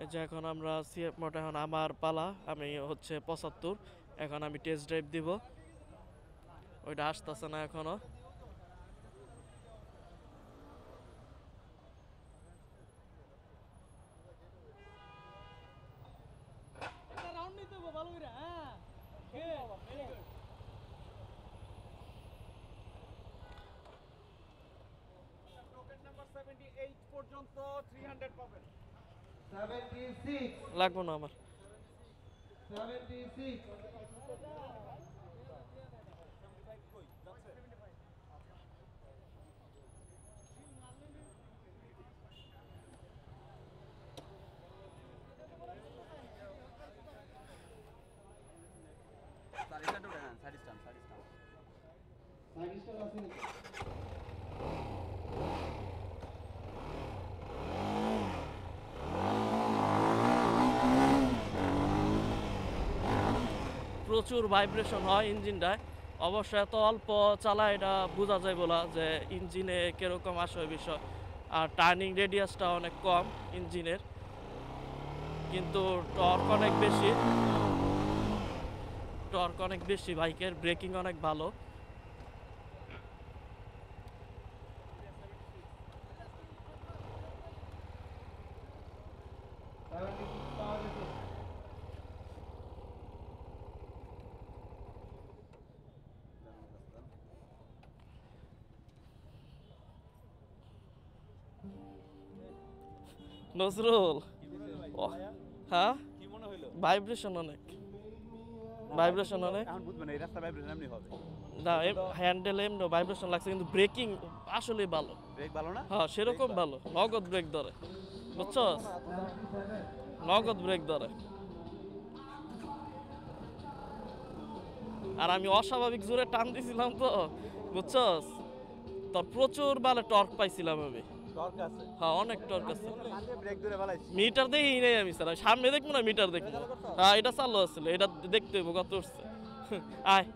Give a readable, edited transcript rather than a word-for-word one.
এই যে এখন আমরা সিএফ মোড, এখন আমার পালা, আমি হচ্ছে 75, এখন আমি টেস্ট ড্রাইভ দিব। ওইটা আসতেছে না এখনো। পর্যন্ত 300 পাবেন। লাগবো না আমার। প্রচুর ভাইব্রেশন হয় ইঞ্জিনটায়। অবশ্য এত অল্প চালায় এটা বোঝা যায় বলা যে ইঞ্জিনে কীরকম আসে বিষয়। আর টার্নিং রেডিয়াসটা অনেক কম ইঞ্জিনের, কিন্তু টর্ক অনেক বেশি। টর্ক অনেক বেশি বাইকের, ব্রেকিং অনেক ভালো। নজরুল, হ্যাঁ কি মনে হলো? ভাইব্রেশন অনেক, ভাইব্রেশন অনেক। এখন বুঝবেন এই রাস্তা ভাইব্রেশন এমনি হবে। না হ্যান্ডেল এমনি ভাইব্রেশন লাগছে, কিন্তু ব্রেকিং আসলেই ভালো। ব্রেক ভালো না? হ্যাঁ সেরকম ভালো, নগদ ব্রেক ধরে, বুঝছস? নগদ ব্রেক ধরে। আর আমি অস্বাভাবিক জোরে টান দিছিলাম তো, বুঝছস? তোর প্রচুর ভালো টর্ক পাইছিলাম আমি। টর্ক আছে। হ্যাঁ অনেক টর্ক আছে। ব্রেক ধরে ফেলাইছি। মিটার দেখি নেই আমি স্যার, সামনে দেখবো না মিটার দেখবো। হ্যাঁ এটা চালু আছিল, এটা দেখতে হইব কত উঠছে। আয়